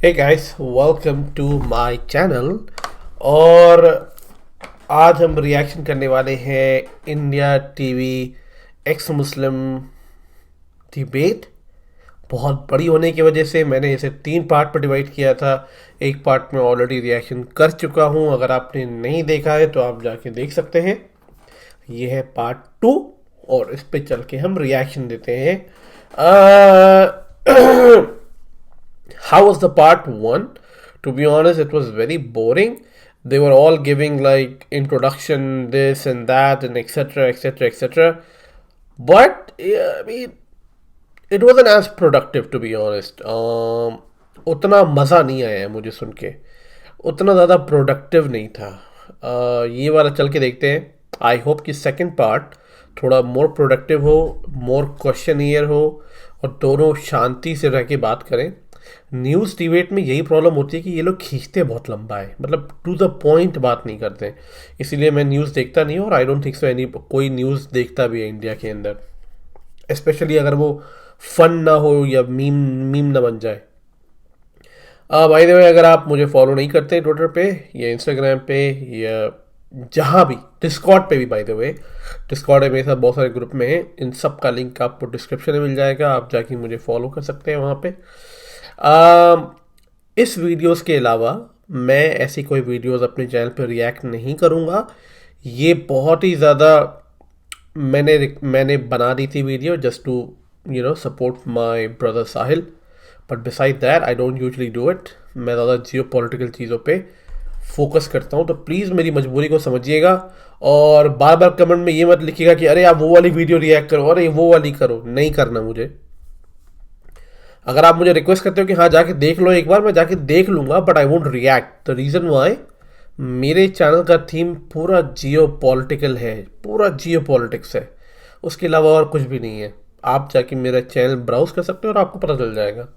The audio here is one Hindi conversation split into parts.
Hey guys, welcome to my channel। और आज हम रिएक्शन करने वाले हैं इंडिया टीवी एक्स मुस्लिम डिबेट। बहुत बड़ी होने की वजह से मैंने इसे 3 पार्ट पर डिवाइड किया था। एक पार्ट में ऑलरेडी रिएक्शन कर चुका हूं, अगर आपने नहीं देखा है तो आप जाके देख सकते हैं। ये है पार्ट 2 और इस पे चल के हम रिएक्शन देते हैं। How was the part 1? To be honest, it was very boring. They were all giving like introduction, this and that, and etc. etc. etc. But yeah, I mean, it wasn't as productive, to be honest. उतना मज़ा नहीं आया मुझे सुन के, उतना ज़्यादा प्रोडक्टिव नहीं था। ये वाला चल के देखते हैं। आई होप कि सेकंड पार्ट थोड़ा मोर प्रोडक्टिव हो, मोर क्वेश्चनियर हो और दोनों शांति से रह के बात करें। न्यूज़ डिबेट में यही प्रॉब्लम होती है कि ये लोग खींचते बहुत लंबा है, मतलब टू द पॉइंट बात नहीं करते। इसीलिए मैं न्यूज़ देखता नहीं हूँ और I don't think so any कोई न्यूज़ देखता भी है इंडिया के अंदर, स्पेशली अगर वो फन ना हो या मीम मीम ना बन जाए। बाय द वे, अगर आप मुझे फॉलो नहीं करते ट्विटर पे या इंस्टाग्राम पे या जहाँ भी, डिस्कॉर्ड पे भी, बाय द वे डिस्कॉर्ड है मेरे साथ बहुत सारे ग्रुप में हैं, इन सब का लिंक आपको डिस्क्रिप्शन में मिल जाएगा, आप जाके मुझे फॉलो कर सकते हैं वहाँ पे। इस वीडियोस के अलावा मैं ऐसी कोई वीडियोस अपने चैनल पर रिएक्ट नहीं करूँगा। ये बहुत ही ज़्यादा मैंने बना दी थी video just to support my brother Sahil, but beside that I don't usually do it. मैं ज़्यादा जियो पॉलिटिकल चीज़ों पे फोकस करता हूँ, तो प्लीज़ मेरी मजबूरी को समझिएगा और बार बार कमेंट में ये मत लिखिएगा कि अरे आप वो वाली वीडियो रिएक्ट करो, अरे वो वाली करो। नहीं करना मुझे। अगर आप मुझे रिक्वेस्ट करते हो कि हाँ जाके देख लो एक बार, मैं जाके देख लूँगा, but I won't react. The reason why, मेरे चैनल का थीम पूरा जियो पॉलिटिकल है, पूरा जियो पॉलिटिक्स है, उसके अलावा और कुछ भी नहीं है। आप जाके मेरा चैनल ब्राउज कर सकते हो और आपको पता चल जाएगा।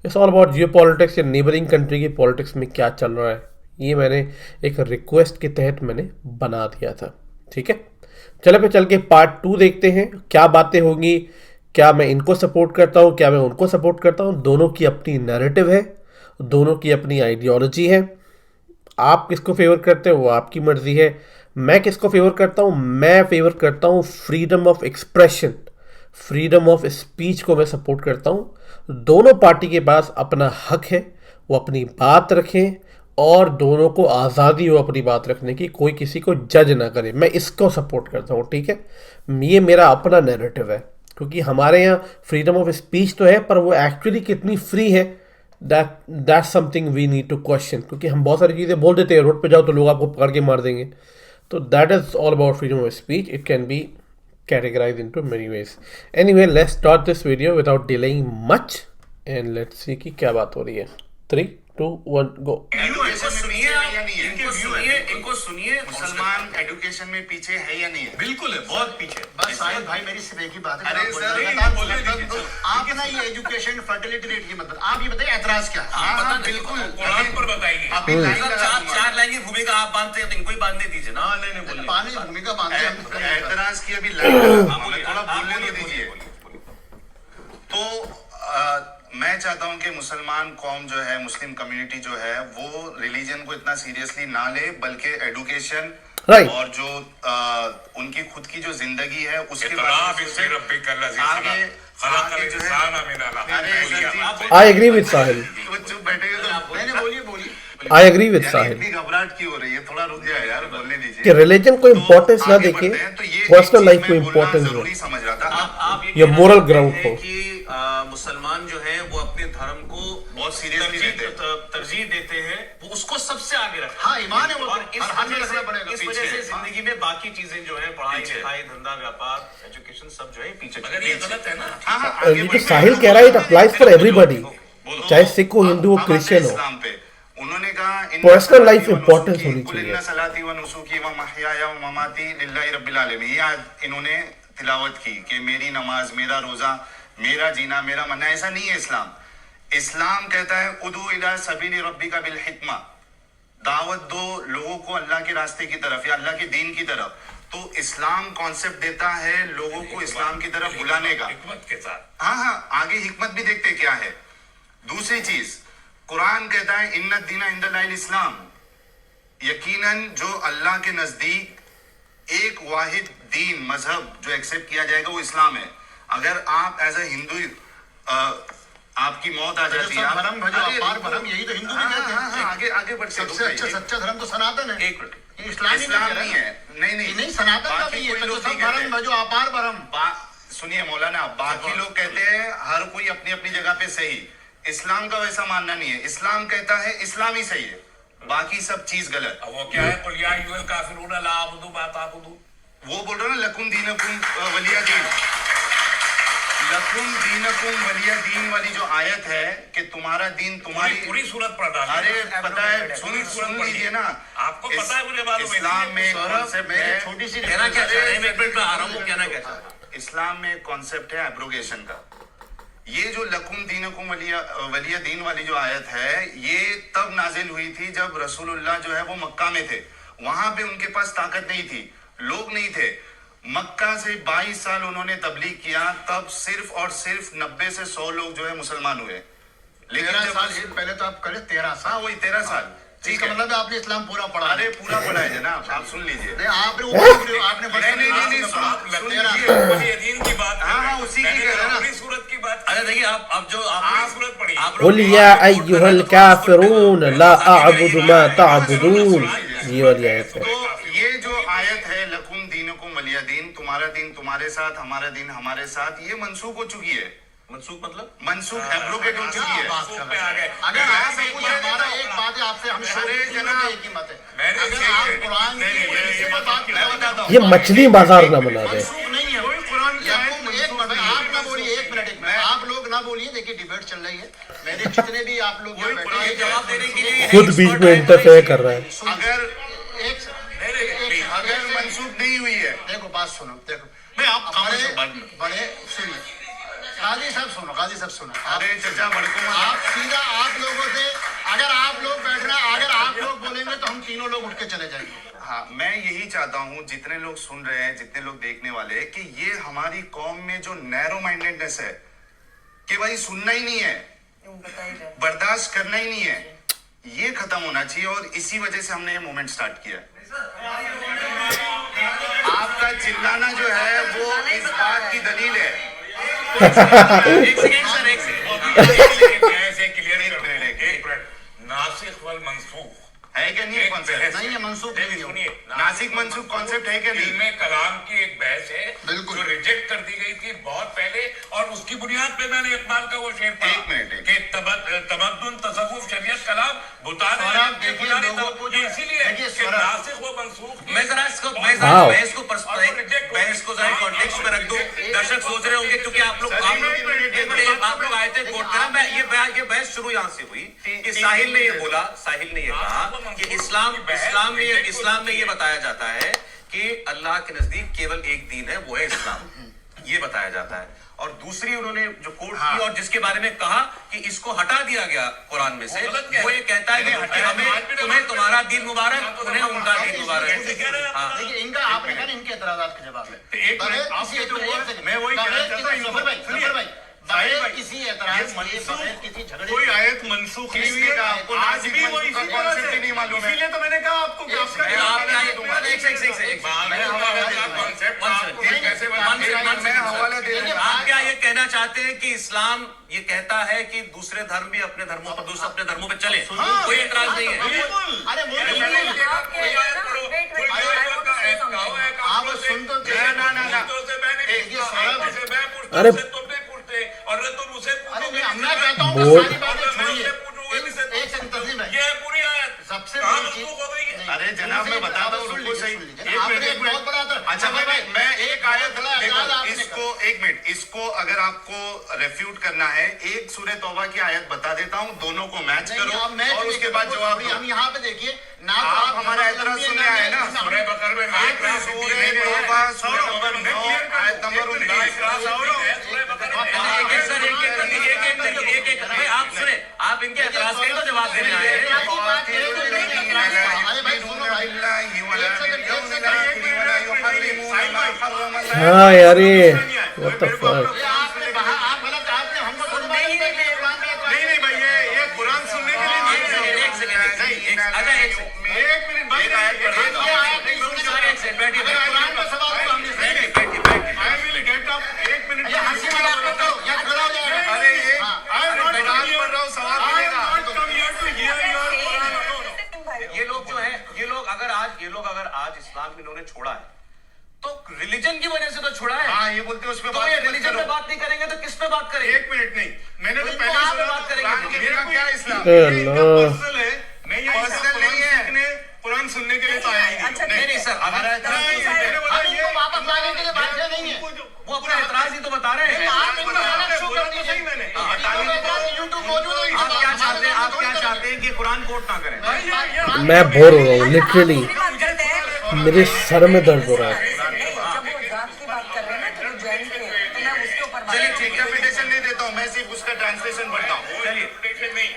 It's all about Jio politics या नेबरिंग कंट्री की पॉलिटिक्स में क्या चल रहा है। ये मैंने एक रिक्वेस्ट के तहत मैंने बना दिया था, ठीक है। चलो पे चल के पार्ट 2 देखते हैं क्या बातें होंगी। क्या मैं इनको सपोर्ट करता हूँ, क्या मैं उनको सपोर्ट करता हूँ। दोनों की अपनी नैरेटिव है, दोनों की अपनी आइडियोलॉजी है। आप किसको फेवर करते हो वो आपकी मर्जी है। मैं किसको फेवर करता हूँ, मैं फेवर करता हूँ freedom of expression, freedom of speech को मैं सपोर्ट करता हूँ। दोनों पार्टी के पास अपना हक है, वो अपनी बात रखें और दोनों को आज़ादी हो अपनी बात रखने की, कोई किसी को जज ना करे। मैं इसको सपोर्ट करता हूँ, ठीक है। ये मेरा अपना नैरेटिव है, क्योंकि हमारे यहाँ फ्रीडम ऑफ स्पीच तो है, पर वो एक्चुअली कितनी फ्री है, that's something we need to question. क्योंकि हम बहुत सारी चीज़ें बोल देते हैं, रोड पे जाओ तो लोग आपको पकड़ के मार देंगे। तो that is all about freedom of speech. It can be categorized into many ways. Anyway, let's start this video without delaying much and let's see कि क्या बात हो रही है। 3, 2, 1 go। इनको सुनिए, मुसलमान एजुकेशन में पीछे है या नहीं है? बिल्कुल है, बहुत पीछे। बस साहिल भाई मेरी सिर्फ एक ही बात है। अरे आप ना ये एजुकेशन फर्टिलिटी रेट की मतलब आप ये बताइए एतराज क्या है? बिल्कुल कुरान पर बताइए। अभी चार लाइन की भूमिका आप बांधते हैं तो इनको ही बांधने दीजिए ना। नहीं बोलिए, पानी भूमिका बांधते हैं। एतराज की अभी लाइन थोड़ा बोलने दीजिए। तो मैं चाहता हूं कि मुसलमान कौम जो है, मुस्लिम कम्युनिटी जो है, वो रिलीजन को इतना सीरियसली ना ले, बल्कि एजुकेशन और जो उनकी खुद की जो जिंदगी है उसके I agree with Sahil. I agree with Sahil. घबराहट क्यों हो रही है? थोड़ा रुक जाए यार, बोलने दीजिए कि रिलीजन को इम्पोर्टेंस ना देके पर्सनल लाइफ को इम्पोर्टेंस दो, समझ रहा था या मोरल ग्राउंड को। मुसलमान जो है वो अपने धर्म को बहुत सीरियसली तरजीह देते हैं, वो उसको सबसे आगे रखते हैं। हाँ, ईमान है वो, इस वजह से जिंदगी में बाकी चीजें जो है, पढ़ाई लिखाई, धंधा व्यापार, एजुकेशन, सब जो है पीछे। मगर ये गलत है ना। ये तो साहिल कह रहा है, इट अप्लाइज फॉर एवरीबॉडी, चाहे सिख हो, हिंदू हो, क्रिश्चियन हो। उन्होंने कहा पर्सनल लाइफ इंपॉर्टेंस होनी चाहिए। सलाती व नुसुकी व महयाया व ममाती लिल्लाहि रब्बिल आलमीन। ये आज इन्होंने तिलावत की कि मेरी नमाज, मेरा रोजा, मेरा जीना, मेरा मरना। ऐसा नहीं है इस्लाम। इस्लाम कहता है उदू इला सबीली रब्बिका बिल हिकमा, दावत दो लोगों को अल्लाह के रास्ते की तरफ या अल्लाह के दीन की तरफ। तो इस्लाम कॉन्सेप्ट देता है लोगों को इस्लाम की तरफ बुलाने का, हिकमत के साथ। हाँ, आगे हिकमत भी देखते क्या है। दूसरी चीज, कुरान कहता है इन्ना दीना इंदल्लाहिल इस्लाम, यकीनन जो अल्लाह के नजदीक एक वाहिद दीन मजहब जो एक्सेप्ट किया जाएगा वो इस्लाम है। अगर आप एज ए हिंदू आपकी मौत आ जाती है, धर्म भजो अपार भरम, यही तो हिंदू भी कहते हैं। आगे आगे बढ़ सबसे अच्छा सच्चा धर्म तो सनातन है, एक मिनट, ये इस्लाम नहीं है। नहीं नहीं, सनातन का बाकी भी है, कोई तो लोग सब नहीं धर्म कहते। भजो अपार भरम। सुनिए मौलाना, बाकी लोग कहते हैं हर कोई अपनी अपनी जगह पे सही, इस्लाम का वैसा मानना नहीं है। इस्लाम कहता है इस्लाम ही सही है, बाकी सब चीज गलत। वो क्या है, कुल या अय्युहल काफिरून ला अअबुदु मा ताबुदून, वो बोल रहा ना लकुम दीनकुम वलिया दीन, लकुम दीनकुम वलिया दीन वाली जो आयत है कि तुम्हारा दीन तुम्हारी पूरी सूरत पढ़ डाली। अरे पता है, सुन लीजिए ना, आपको पता है, मुझे मालूम है। इस्लाम में कॉन्सेप्ट है, छोटी सी कहना क्या चाह रहे हैं, एक मिनट में आ रहा हूँ, कहना क्या चाह रहे हैं? इस्लाम में कॉन्सेप्ट है एब्रोगेशन का। ये जो लकुम दीनकुम वलिया दीन वाली जो आयत है, ये तब नाजिल हुई थी जब रसूलुल्लाह जो है वो मक्का में थे। वहां पे उनके पास ताकत नहीं थी, लोग नहीं थे। मक्का से 22 साल उन्होंने तबलीग किया, तब सिर्फ और सिर्फ 90 से 100 लोग जो है मुसलमान हुए। लेकिन 13 जब साल पहले तो आप करे 13 साल, हाँ वही 13 साल, ठीक इसका है। मतलब है आपने इस्लाम पूरा पढ़ा। अरे पूरा पढ़ा है जनाब, आप सुन लीजिए। नहीं, आपने आपने नहीं, आप सुन लकुम लीजिए। वलिय दीन की बात कर हाँ, रहे हैं। उसी की मैंने कह रहे हैं ना। पूरी सूरत की बात अरे देखिए, आप जो पूरी सूरत पढ़ी। आप कुल या अय्युहल काफिरून ला अअबुदु मा ताबुदून, ये वाली आयत है। तो ये जो आयत है लकुम दीनकुम वलिया दीन, तुम्हारा दिन तुम्हारे साथ, हमारा दिन हमारे साथ, ये मनसूख हो चुकी है। मनसूख मतलब मनसूख एब्रोगेट हो चुकी है। पे आ गए। अगर आप हमारा एक बात है आपसे, हम अरे शुरू जनाब, में एक ही मत है। मैंने अगर आप कुरान की ये पर बात मैं बताता हूँ। ये मछली बाजार ना बना दे। मनसूख नहीं है कुरान की आयत यकूम, एक मिनट आप ना बोलिए, एक मिनट आप लोग ना बोलिए। देखिए डिबेट चल रही है, मेरे जितने भी आप लोग यहाँ बैठे हैं, जवाब देने के लिए खुद बीच में इंटरफेयर कर रहा है। अगर एक अगर मनसूख नहीं हुई है, देखो बात सुनो, देखो मैं आप बड़े सुनिए, गाजी साहब सुनो, गाजी साहब सुनो। अरे चचा भड़को मत। आप सीधा आप लोगों से, अगर आप लोग बैठना, अगर आप लोग बोलेंगे तो हम तीनों लोग उठ के चले जाएंगे। हाँ, मैं यही चाहता हूँ जितने लोग सुन रहे हैं, जितने लोग देखने वाले हैं, कि ये हमारी कौम में जो नैरो माइंडेडनेस है कि भाई सुनना ही नहीं है, बर्दाश्त करना ही नहीं है, ये खत्म होना चाहिए। और इसी वजह से हमने ये मूवमेंट स्टार्ट किया है। आपका चिल्लाना जो है वो इस बात की दलील है। एक सेकंड सर, एक सेकंड। ऐसे क्लियर कर रहे हैं। एक मिनट, नासिख वल मनसूख है क्या नहीं है कॉन्सेप्ट? नहीं है, मनसूख नहीं है। सुनिए, नासिक मनसूख कॉन्सेप्ट है क्या नहीं? इल्मे कलाम की एक बहस है बिल्कुल। जो रिजेक्ट कर दी गई थी बहुत पहले, और उसकी बुनियाद पे मैंने इकबाल का वो शेर पढ़ा एक मिनट, कि तमद्दुन तसव्वुफ शरीयत कलाम बुताने सौरभ, देखिए, लोगों को जो- इसीलिए देखिए, कि सौरभ, नासिख व मनसूख मैं जरा इसको हाँ। बहस को जरा कॉन्टेक्स्ट में रख दूं। दर्शक सोच रहे होंगे क्योंकि आप लोग आयतें कोट कर, मैं ये बहस शुरू यहाँ से हुई कि साहिल ने ये बोला, साहिल ने ये कहा कि इस्लाम में ये बताया जाता है कि अल्लाह के नजदीक केवल एक दीन है, वो है इस्लाम, ये बताया जाता है। और दूसरी उन्होंने जो कोट की और जिसके बारे में कहा कि इसको हटा दिया गया कुरान में से, वो ये कहता है कि हमें तुम्हें तुम्हारा दीन मुबारक, उन्हें उनका दीन मुबारक। हाँ, देखिए इनका आपने कहा ना, इनके एतराज़ात के जवाब में एक बगैर मिनट, किसी आपके तो एक वो- सेकंड, मैं वही कहना बगैर चाहता हूँ, किसी- जफर भाई, सुनिए, जफर भाई, साहिल बगैर भाई, किसी एतराज ये के, मनसूख, बगैर किसी झगड़े कोई के- आयत मनसूख नहीं हुई किसने कहा है। आपको आज नासिक भी वो मनसूख इसी का तरह concept से, ही नहीं मालूम है? इसीलिए तो मैंने कहा आपको कि आपका मैं आपका ये मैं हवाला दे रहा हूँ। आप क्या ये कहना चाहते हैं कि इस्लाम ये कहता है कि दूसरे धर्म भी अपने धर्मों पर, दूसरे अपने धर्मों पे चले, कोई एतराज नहीं है? अरे वो आप सुन तो अरे और तुम उसे अरे नहीं, हम ना कहता हूँ कि बोल- सारी बातें छोड़िए। एक सेकंड तस्लीम है, ये पूरी आयत सबसे कहाँ बड़ी चीज, मनसूख हो गई है? नहीं, अरे जनाब, मैं बताता हूँ, सुन रुको लीजिए, सही। सुन लीजिए। एक आपने मिनट, एक बहुत बड़ा अच्छा मैं एक आयत बड़ा देखो, एतराज आपने इसको एक मिनट, इसको अगर आपको रेफ्यूट करना है, एक सूरह तौबा की आयत बता देता हूँ, दोनों को मैच नहीं, करो आप मैच और नहीं उसके करो, बाद जवाब अभी दो। हम यहाँ पे देखिए ना, तो आप आप हमारा एतराज सुनने आए ना? सूरह बकर में मैं क्लास सूरह तौबा सूरह नंबर 9 आयत नंबर 19। आप सुने, आप इनके एतराज का ही तो जवाब देने आए हैं। अरे भाई सुनो भाई, हाँ यार, ये व्हाट द फक। ये आपने आप गलत, आपने हमको थोड़ी बात नहीं भाई, ये कुरान सुनने अच्छा, एक मिनट भाई, एक आयत पढ़ देता हूं। ये आयत नहीं सुनने सर, एक सेकंड, बैठिए, अगर कुरान का सवाल तो हमने सही बैठिए, है। बैठिए। I will get up, एक मिनट ये हंसी मजाक मत करो, या खड़ा हो जाएगा। अरे ये हाँ। I am not बैठिए, come here, पढ़ रहा हूं, सवाल I am मिलेगा। not come here to hear your Quran. No, no. ये लोग जो है, ये लोग अगर आज इस्लाम इन्होंने छोड़ा है तो रिलीजन की वजह से तो छोड़ा है। हाँ, ये बोलते हैं उस पे तो बात ये मत रिलीजन करो। पे बात नहीं करेंगे तो किस पे बात करेंगे? एक मिनट नहीं, मैंने तो तो पहले आप सुना बात करेंगे। कुरान के बिना क्या इस्लाम? अल्लाह। ये इनका पर्सनल है, मैं ये पर्सनल कुरान नहीं है। सीखने, कुरान सुनने के लिए तो आया ही नहीं। अच्छा, नहीं सर, हमारा मैंने बोला हम इनको वापस लाने के लिए बैठे नहीं है। वो अपना एतराज ही तो बता रहे हैं। आप इनको लाना शुरू कर दीजिए। मैंने YouTube मौजूद है। आप क्या चाहते हैं कि कुरान कोट ना करें? मैं बोर हो रहा हूँ लिटरली, दूसरी बात करते हैं। मेरे सर में दर्द हो रहा है। नहीं, जब वो जात की बात कर रहे हैं ना तो वो जैन थे, तो मैं उसके ऊपर बात चलिए, कर रही हूँ। इंटरप्रिटेशन नहीं देता हूँ, मैं सिर्फ उसका ट्रांसलेशन पढ़ता हूँ। चलिए, नहीं,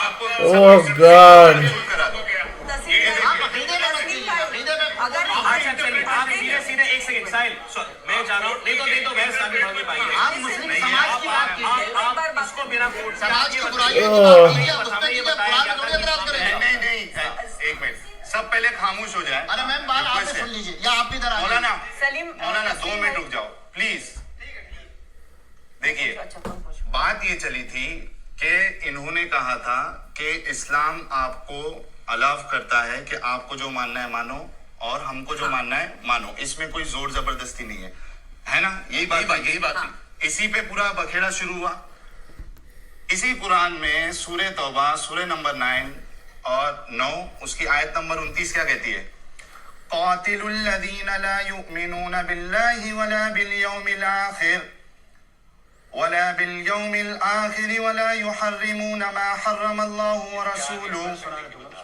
आपको ओह गॉड, करा दो। आप अकीदे में मत कीजिए, अकीदे में अगर अच्छा चलिए, आप सीधे एक सेकंड साहिल, मैं जा रहा हूँ, नहीं तो बहस आगे बढ़ नहीं पाएंगे। आप मुस्लिम समाज की बात कीजिए। आप इसको बिना कोट के समाज की आगे बुराइयों की ओह। बात कीजिए। आप उस पर कीजिए, कुरान में थोड़ी एतराज करेंगे। नहीं, एक मिनट, सब पहले खामोश हो जाए। अरे मैम, बात आप भी सुन लीजिए, या आप भी इधर आ जाइए। मौलाना, सलीम मौलाना 2 मिनट रुक जाओ प्लीज। देखिए, अच्छा, कौन पूछो? बात ये चली थी कि इन्होंने कहा था कि इस्लाम आपको अलाउ करता है कि आपको जो मानना है मानो और हमको जो मानना है मानो, इसमें कोई जोर जबरदस्ती नहीं है ना? यही बात थी। इसी पे पूरा बखेड़ा शुरू हुआ। इसी कुरान में सूरह तौबा सूरह नंबर 9 और 9 उसकी आयत नंबर 29 क्या कहती है? क़ातिलुल लज़ीना ला युमिनूना बिल्लाहि वला बिल यौमिल आखिर वला बिल यौमिल आखिर वला युहर्रिमूना मा हर्रमल्लाहु व रसूलुहु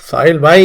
साहिल भाई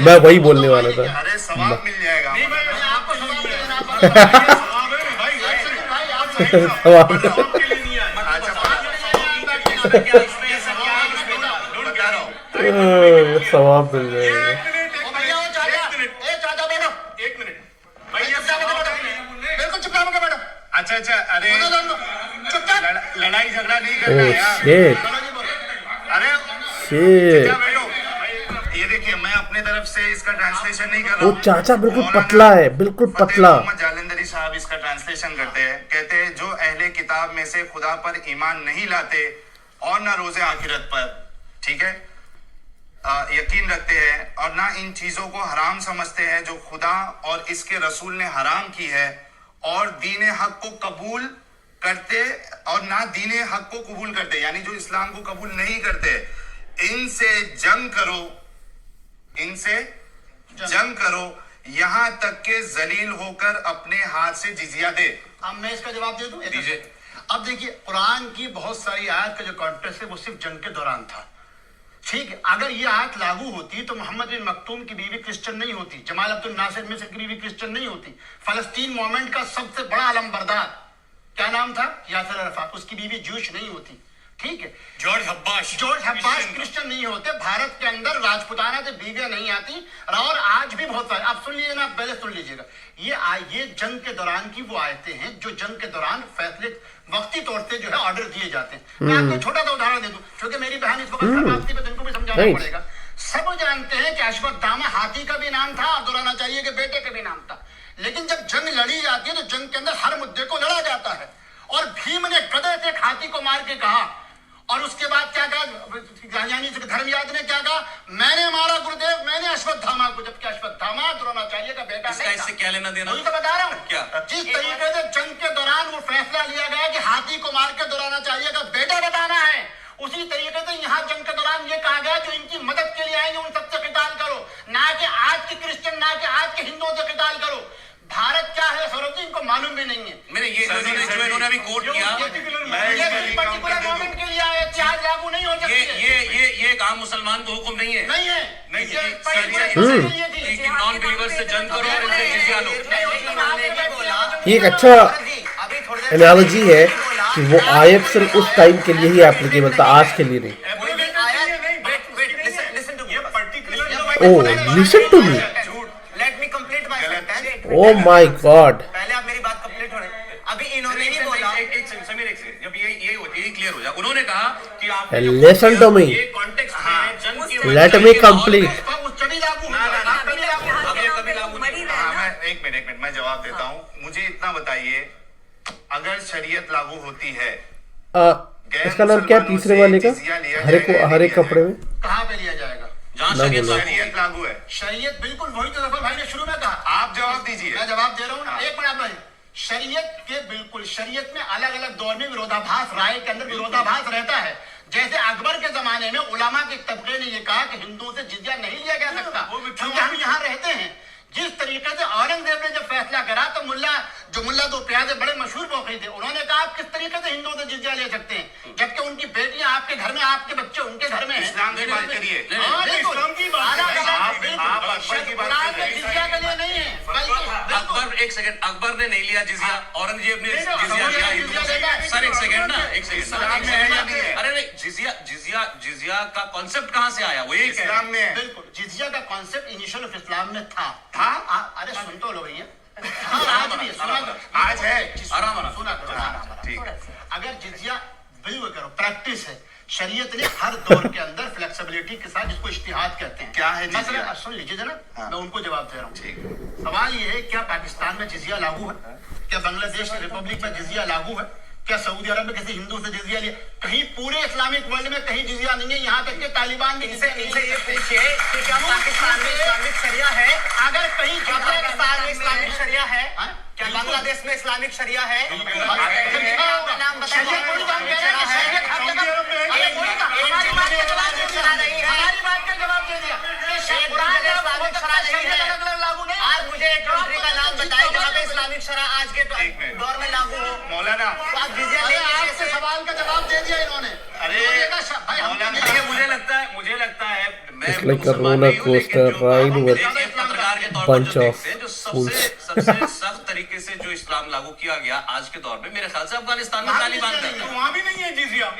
मैं वही बोलने वाला था। अरे सवाब मिल जाएगा। आपको सवाल देना पड़ेगा। भाई, भाई, आप सही हो। सवाल आपके लिए नहीं आया। अच्छा, क्या इसमें ऐसा क्या है इसमें? बता रहा हूँ। सवाब मिल जाएगा। ओ भैया, ओ चाचा, ए चाचा बैठो। एक मिनट भाई, ये चुपचाप होकर बैठो। बिल्कुल चुपचाप होकर बैठो। अच्छा, अरे दोनों दोनों चुपचाप। लड़ाई झगड़ा नहीं करना है यार। शिट चलो जी, बोलो। अरे शिट, क्या बैठो, ये देखिए, मैं अपने तरफ से इसका ट्रांसलेशन नहीं कर रहा वो हूँ। चाचा बिल्कुल मौलाना पतला है, बिल्कुल फतेह पतला। मोहम्मद जालंधरी साहब इसका ट्रांसलेशन करते हैं। कहते हैं जो अहले किताब में से खुदा पर ईमान नहीं लाते और ना रोजे आखिरत पर, ठीक है, यकीन रखते हैं और ना इन चीजों को हराम समझते हैं जो खुदा और इसके रसूल ने हराम की है और दीन हक को कबूल करते और ना दीन हक को कबूल करते, यानी जो इस्लाम को कबूल नहीं करते, इनसे जंग करो, इनसे जंग करो यहां तक के जलील होकर अपने हाथ से जिजिया दे। अब मैं इसका जवाब दे दूं? दीजिए। अब देखिए, कुरान की बहुत सारी आयत का जो कॉन्टेक्स्ट है वो सिर्फ जंग के दौरान था। ठीक है, अगर ये आयत लागू होती तो मोहम्मद बिन मखतूम की बीवी क्रिश्चियन नहीं होती, जमाल अब्दुल नासिर मिस्र की बीवी क्रिश्चियन नहीं होती, फलस्तीन मूवमेंट का सबसे बड़ा अलमबरदार क्या नाम था, यासिर अरफात, उसकी बीवी जूश नहीं होती। ठीक है, जॉर्ज हब्बास क्रिश्चियन नहीं होते। भारत के अंदर राजपुताना से बीवियां नहीं आती और आज भी बहुत सारे, आप सुन लीजिए ना, पहले सुन लीजिएगा। ये जंग के दौरान की वो आयतें हैं जो जंग के दौरान फैसले वक्ती तौर से जो है ऑर्डर दिए जाते हैं। मैं आपको छोटा सा उदाहरण दे दूं, क्योंकि मेरी बहन इस वक्त खरमास्ती पे, तो इनको भी समझाना Right. पड़ेगा। सब जानते हैं कि अश्वत्थामा हाथी का भी नाम था और दुराना चाहिए के बेटे का भी नाम था, लेकिन जब जंग लड़ी जाती है तो जंग के अंदर हर मुद्दे को लड़ा जाता है। और भीम ने गदे से एक हाथी को मार के कहा, और उसके बाद क्या कहा, यानी धर्मयाद ने क्या कहा, मैंने मारा गुरुदेव, मैंने अश्वत्थामा को, जबकि अश्वत्थामा द्रोणाचार्य का बेटा इसका नहीं इससे था। क्या लेना देना? वही तो बता रहा हूँ। क्या? जिस तरीके से जंग के दौरान वो फैसला लिया गया कि हाथी को मार के द्रोणाचार्य का बेटा बताना है, उसी तरीके से यहाँ जंग के दौरान ये कहा गया जो इनकी मदद के लिए आएंगे उन सबसे किताल करो, ना कि आज के क्रिश्चियन, ना कि आज के हिंदुओं से किताल करो। भारत क्या है सरोजी, इनको मालूम भी नहीं है। मैंने ये जो इन्होंने अभी कोट किया, पर्टिकुलर मोमेंट के लिए आए थे, आज लागू नहीं हो सकती है। ये एक आम मुसलमान को हुक्म नहीं है। नहीं है, नहीं, ये ये particular के लिए थी। कि नॉन बिलीवर से जंग करो और इनसे जिजिया लो। लेकिन आपने भी बोला, ये एक अच्छा एनालॉजी है कि वो आयत सिर्फ उस टाइम के लिए ही एप्लीकेबल था, आज के लिए नहीं। Listen to me. Oh listen to me, झूठ। Let ओ माय गॉड, पहले आप मेरी बात कंप्लीट होने, अभी इन्होंने ही बोला। एक सेकंड समीर, एक सेकंड, जब ये क्लियर हो जाए, उन्होंने कहा कि आप Listen to me. ये कॉन्टेक्स्ट में जंग की लेट मी कंप्लीट। उस तभी लागू ना, होगा, ना, ना, तभी लागू होगा। अब ये कभी लागू नहीं होगा। हाँ, मैं एक मिनट मैं जवाब देता हूँ। मुझे इतना बताइए, अगर शरीयत लागू होती है, इसका नाम क्या है तीसरे वाले का, हर एक कपड़े में कहाँ पे लिया जाएगा? जहाँ ना शरीयत बोलो। लागू है। शरीयत लागू है, शरीयत बिल्कुल वही तो जफर भाई ने शुरू में कहा। आप जवाब दीजिए। मैं जवाब दे रहा हूँ ना, एक मिनट भाई। शरीयत के बिल्कुल, शरीयत में अलग अलग दौर में विरोधाभास, राय के अंदर विरोधाभास रहता है। जैसे अकबर के जमाने में उलमा के तबके ने ये कहा कि हिंदुओं से जिजिया नहीं लिया जा सकता, क्योंकि हम यहाँ रहते हैं। जिस तरीके से औरंगजेब ने जब फैसला करा तो मुल्ला दो प्यादे बड़े मशहूर मौके थे, उन्होंने कहा आप किस तरीके से हिंदुओं से जिजिया ले सकते हैं, जबकि उनकी बेटियां आपके घर में, आपके बच्चे उनके घर में हैं। इस्लाम की बात करिए। हाँ, बिल्कुल। इस्लाम की बात अलग करिए। अलग, बिल्कुल। आप अकबर की बात कुरान में करिए। जिजिया के लिए नहीं है, बल्कि बिल्कुल। अकबर, एक सेकंड, अकबर ने नहीं लिया जिजिया, औरंगजेब ने नहीं, नहीं, जिजिया लिया औरंगजेब हिंदुओं जिजिया से। लेगा। सर एक सेकंड ना, एक सेकंड, इस्लाम में है या नहीं है? अरे नहीं, जिजिया का कॉन्सेप्ट कहाँ से आया, वो ये कह रहे इस्लाम में है। बिल्कुल, जिजिया का कॉन्सेप्ट इनिशियल ऑफ इस्लाम में था। अरे सुन तो लो भैया। हाँ, आज भी है, सुना करो। आज है। आराम आराम। सुना करो, आराम आराम। ठीक है। अगर जिजिया बिल्कुल करो, प्रैक्टिस है। शरीयत ने हर दौर के अंदर फ्लेक्सिबिलिटी के साथ, जिसको इज्तिहाद कहते हैं। क्या है जिजिया? मसलन सुन लीजिए जनाब, हाँ। मैं उनको जवाब दे रहा हूँ। ठीक है। सवाल ये है, क्या पाकिस्तान में जिजिया लागू है? क्या बांग्लादेश की रिपब्लिक में जिजिया लागू है? क्या सऊदी अरब में किसी हिंदू से जिजिया लिया? कहीं पूरे इस्लामिक वर्ल्ड में कहीं जिजिया नहीं है, यहाँ तक कि तालिबान भी इनसे ये पूछिए कि क्या पाकिस्तान में इस्लामिक शरिया है? अगर कहीं क्या पाकिस्तान में इस्लामिक शरिया है? हाँ? क्या बांग्लादेश में इस्लामिक शरिया है? नाम बताइए। कोई काम कह रहा है कि शरीयत हर जगह- अरे कोई काम- हमारी बात का जवाब दे दिया। हमारी बात का जवाब दे दिया। कुरान में इस्लामिक शरिया नहीं है। अलग-अलग लागू नहीं। आज मुझे एक कंट्री का नाम बताइए जहाँ पे इस्लामिक शरिया आज के एक मिनट। दौर में लागू हो। मौलाना, तो आप जिजिया अरे लेंगे आपके कैसे? सवाल का जवाब दे दिया इन्होंने। अरे, इन्होंने कहा, भाई हम मौलाना, तो- देखिए, मुझे लगता है मैं It's like a मुसलमान नहीं हूं, roller लेकिन coaster जो ride हम with एक पत्रकार के तौर पर bunch जो of देखते हैं, जो fools. सबसे सख्त तरीके से जो इस्लाम लागू किया गया आज के दौर में, मेरे ख्याल से अफगानिस्तान में तालिबान करता है। वहाँ भी नहीं है जिजिया।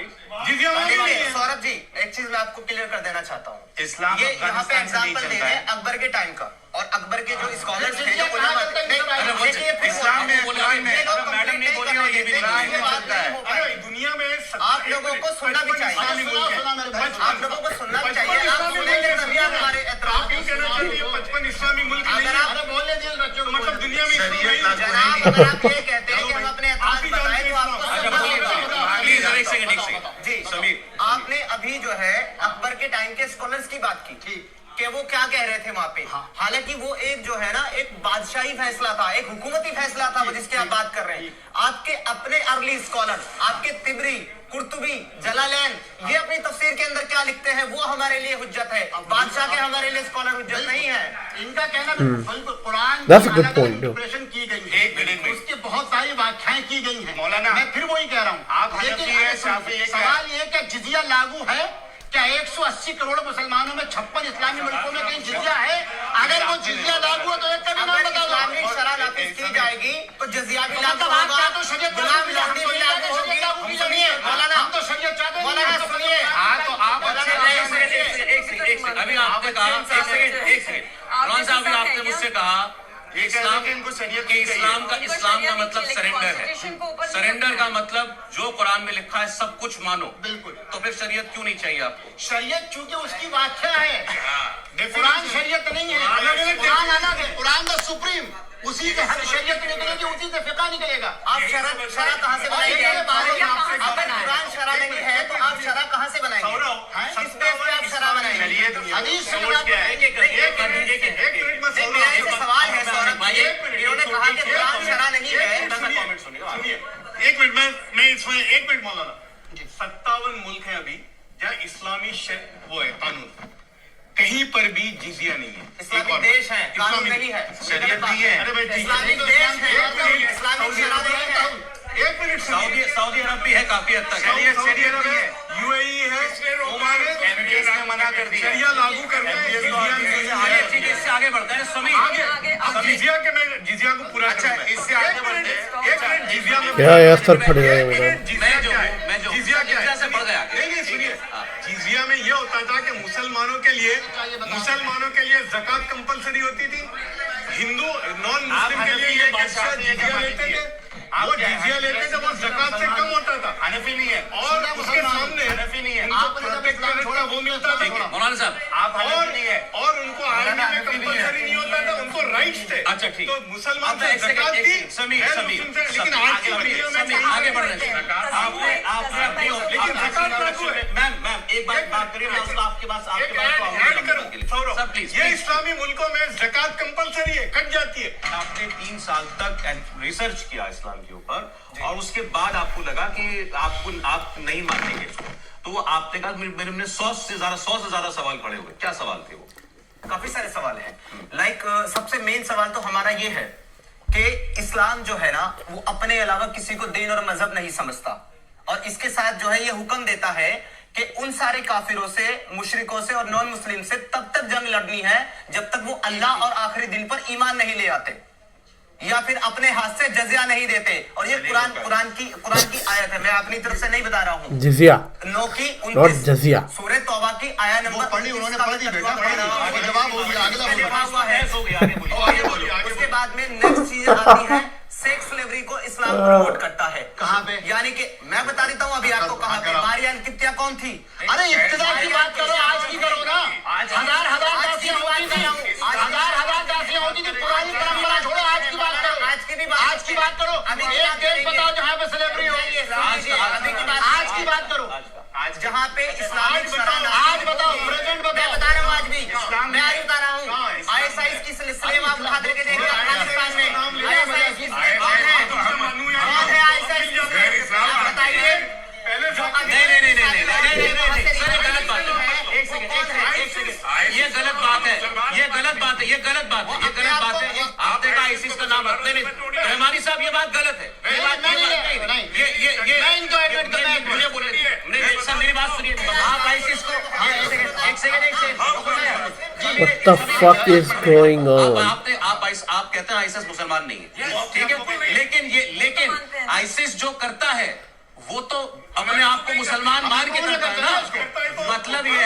जिजिया वहाँ भी नहीं है। सौरभ जी, एक चीज मैं आपको क्लियर कर देना चाहता हूँ। इस्लाम ये यहाँ पे अफगानिस्तान से नहीं एग्जांपल दे चलता रहे है। हैं अकबर के टाइम का, और अकबर के जो स्कॉलर्स थे, जो जिजिया उलमा कहाँ थे, चलता है? नहीं, अरे वो देखिए, फिर इस्लाम में, बोला, कुरान में। ये लोग मैडम नहीं बोल रही और ये भी नहीं कंप्लेंट बोल रही। नहीं चलता है। अरे दुनिया में आप लोगों को सुनना भी चाहिए। सुना मेरे भाई, आप लोगों को सुनना भी चाहिए। आप सुनेंगे तभी आप हमारे आप क्यों कहना चाहते हैं 55 इस्लामी मुल्क नहीं अगर है? आप अरे बोलने दिए बच्चों को, मतलब दुनिया में इस्लाम जनाब, नहीं है। अगर आप ये कहते हैं कि हम अपने आप ही एतराज बताएं तो आपको जानते हैं सुनना इस्लाम। होगा। प्लीज एक सेकंड जी समीर, आपने अभी जो है अकबर के टाइम के स्कॉलर्स की बात की कि वो क्या कह रहे थे वहां पे। हालांकि वो एक जो है ना, एक बादशाही फैसला था, एक हुकूमती फैसला था वो जिसकी आप बात कर रहे हैं। आपके अपने अर्ली स्कॉलर, आपके तिबरी, कुर्तुबी, जलालैन, ये अपनी तफसीर के अंदर क्या लिखते हैं वो हमारे लिए हुज्जत है। बादशाह के हमारे लिए स्कॉलर हुज्जत नहीं है। इनका कहना बिल्कुल कुरान That's a good अलग-अलग point, though. इंटरप्रिटेशन की गई है। एक मिनट में। उसकी बहुत सारी व्याख्याएं की गई हैं। मौलाना, मैं फिर वही कह रहा हूँ। आप लेकिन हनफी हैं, अगर शाफी हैं, सवाल ये कि जिजिया लागू है क्या? 180 करोड़ मुसलमानों में 56 इस्लामी मुल्कों में कहीं जिजिया है? अगर वो जिजिया लागू है तो एक का भी नाम अगर बता दो। इस्लामिक शरह नाफिज की जाएगी तो जजिया भी तो लागू मतलब आप होगा, क्या तो शरीयत गुलाम लागू लौंडी भी लागू होगी। सुनिए मौलाना, हम तो शरीयत चाहते नहीं, मौलाना हम तो सुनिए। हाँ तो आप मौलाना, एक सेकंड, अभी आपने कहा, एक सेकंड, रौन साहब, अभी आपने मुझसे कहा ये कह रहे हैं कि इनको शरीयत नहीं चाहिए। इस्लाम का मतलब सरेंडर है। सरेंडर का मतलब जो कुरान में लिखा है सब कुछ मानो। बिल्कुल। तो फिर शरीयत क्यों नहीं चाहिए आपको? शरीयत चूंकि उसकी व्याख्या है, कुरान शरीयत नहीं है। अलग-अलग कुरान अलग है, कुरान द सुप्रीम, उसी से हर शरीयत निकलेगी, उसी से फिका निकलेगा। आप शरह कहाँ से बनाएंगे? अगर कुरान शरह नहीं है तो आप शरह कहाँ से बनाएंगे? किस बेस पे आप शरह बनाएंगे? हदीस से सोच क्या है? एक मिनट में नहीं, मेरा ऐसे सवाल है सौरभ जी, इन्होंने कहा कि कुरान शरह नहीं है। कमेंट सुनिएगा। सुनिए, एक मिनट मैं इसमें एक मिनट मौलाना, 57 मुल्क है अभी जहाँ इस्लामी वो है कानून, कहीं पर भी जिजिया नहीं है। इस्लामिक देश है, कानून नहीं है, शरीयत नहीं है। अरे भाई ठीक है। इस्लामिक देश है, इस्लामिक शरह नहीं है। एक मिनट सऊदी अरब भी है काफी हद तक। शरीयत नहीं है। यूएई है, ओमान है, एमबीएस ने मना कर दिया। शरिया लागू करना है, जिजिया नहीं आगे है। ठीक है, इससे आगे बढ़ते हैं। समीर, अब जिजिया के मैं जिजिया को पूरा अच्छा इससे आगे बढ़ते हैं। एक मिनट जिजिया में क्या है असर फट गया है मेरा। मैं जो हूँ, मैं जो हूँ, जिजिया क्या जिजिया है? से बढ़ गया आगे। नहीं सुनिए, जिजिया में ये होता था कि मुसलमानों के लिए जकात कंपलसरी होती थी। हिंदू नॉन मुस्लिम के लिए ये बादशाह जिजिया लेते थे, वो जिजिया लेते थे, वो ज़कात से कम होता था। हनफी नहीं है और उसके सामने हनफी नहीं है, आपने जब इस्लाम छोड़ा वो मिलता था। मौलाना साहब आप हनफी नहीं है और उनको आर्मी में कंपल्सरी नहीं होता था, उनको राइट्स थे। अच्छा, ठीक। तो मुसलमान अब एक से ज़कात सेकंड, थी, समीर, गैर समीर, मुस्लिम से, लेकिन समीर, आज की आगे दुनिया में समीर, आगे बढ़ रहे हैं। आपने अपनी लेकिन ज़कात लागू है। मैम एक बात करिए, मैं उसको आपके पास एक ऐड करूं, सौरभ, सब प्लीज। ये इस्लामी मुल्कों में ज़कात कंपल्सरी है, कट जाती है। आपने 3 साल तक रिसर्च किया इस्लाम के ऊपर और उसके बाद आपको लगा कि आप नहीं मानेंगे इसको, तो वो आपने कहा मेरे 100 से ज्यादा सवाल खड़े हुए। क्या सवाल थे वो? काफी सारे सवाल हैं। लाइक सबसे मेन सवाल तो हमारा ये है कि इस्लाम जो है ना वो अपने अलावा किसी को दीन और मजहब नहीं समझता, और इसके साथ जो है ये हुक्म देता है कि उन सारे काफिरों से, मुशरिकों से और नॉन मुस्लिम से तब तक जंग लड़नी है जब तक वो अल्लाह और आखिरी दिन पर ईमान नहीं ले आते या फिर अपने हाथ से जजिया नहीं देते। और ये कुरान की आयत है, मैं अपनी तरफ से नहीं बता रहा हूँ। जिजिया 9 की नॉट जजिया। सूरह तौबा की आया नंबर पढ़ी, उन्होंने पढ़ दी बेटा, पढ़ी। जवाब हो गया, अगला बोलो। लिखा हुआ है। आगे बोलिए। उसके बाद में नेक्स्ट चीज आती है, सेक्स स्लेवरी को इस्लाम प्रमोट करता है। कहाँ पे? यानी कि मैं बता देता हूँ अभी आपको कहाँ पे। मारियान किप्तिया कौन थी? अरे इब्तिदा की बात करो, आज की करो ना। हजार दासियां होती थी, हजार दासियां होती थी। पुरानी परंपरा छोड़ो, आज की बात करो। आज की बात करो। एक देश बताओ जहाँ पे स्लेवरी हो। आज की बात करो। आज जहाँ पे इस्लामिक शराना, आज बताओ, प्रेजेंट मैं बताओ। बता रहा हूँ आज भी, मैं आज बता रहा हूँ। ISIS की स्लेव आप उठा करके देखिए अफगानिस्तान में। ISIS की स्लेव कौन है? कौन है ISIS की स्लेव? आप बताइए। पहले जो नहीं, सर ये गलत बात है। एक सेकंड, ये गलत बात है। आपने कहा आईसिस का नाम नहीं, रहमानी साहब ये बात गलत है। मुझे बोले नहीं सर, मेरी बात सुनिए। आप आईसिस को एक second What the fuck is going on? आप कहते हैं आईसिस मुसलमान नहीं है, ठीक है, लेकिन आईसिस जो करता है वो तो अपने आप को मुसलमान मान के करता है ना। मतलब ये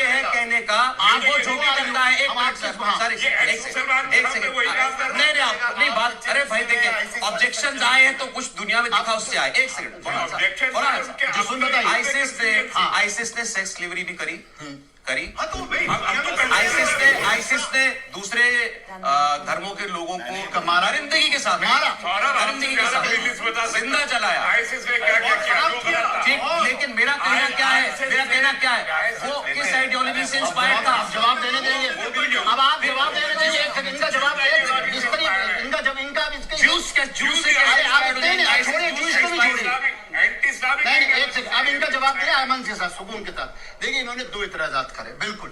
है कहने का वो जो भी करता है। एक मिनट सर, एक सेकंड नहीं आप नहीं बात। अरे भाई देखिए, ऑब्जेक्शन आए हैं तो कुछ दुनिया में दिखा उससे आए। एक सेकंड, आईसिस ने सेक्स स्लेवरी भी करी। आईसिस ने दूसरे धर्मों के लोगों को दरिंदगी के साथ जिंदा चलाया। ठीक, लेकिन मेरा कहना क्या है, वो किस आइडियोलॉजी से इंस्पायर्ड था? जवाब देने देंगे। अब आप जवाब देने देंगे। इनका जवाब जूस से छोड़िए, जूस को भी छोड़िए। नहीं, एक सेकंड। अब इनका जवाब दिया अमन के साथ, सुकून के साथ। देखिए, इन्होंने 2 इतराजात करे। बिल्कुल,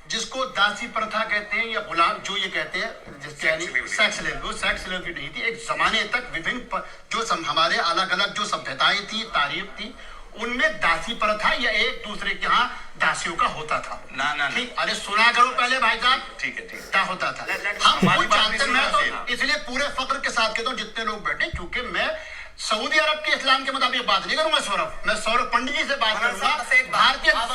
जिसको दासी प्रथा कहते हैं या गुलाम जो ये कहते हैं, जिसके यानी सेक्स स्लेव, वो सेक्स स्लेव भी नहीं थी। एक जमाने तक विभिन्न जो हमारे अलग अलग जो सभ्यताएं थी, तारीफ थी, उनमें दासी प्रथा या एक दूसरे के यहाँ दासियों का होता था। ना ठीक, अरे सुना करो पहले भाई साहब। ठीक है, क्या होता था हम खुद जानते हैं। मैं तो इसलिए पूरे फक्र के साथ कहता हूँ जितने लोग बैठे, क्योंकि मैं सऊदी अरब के इस्लाम के मुताबिक बात नहीं करूंगा। मैं सौरभ पंडित जी से बात करूंगा। भारतीय हम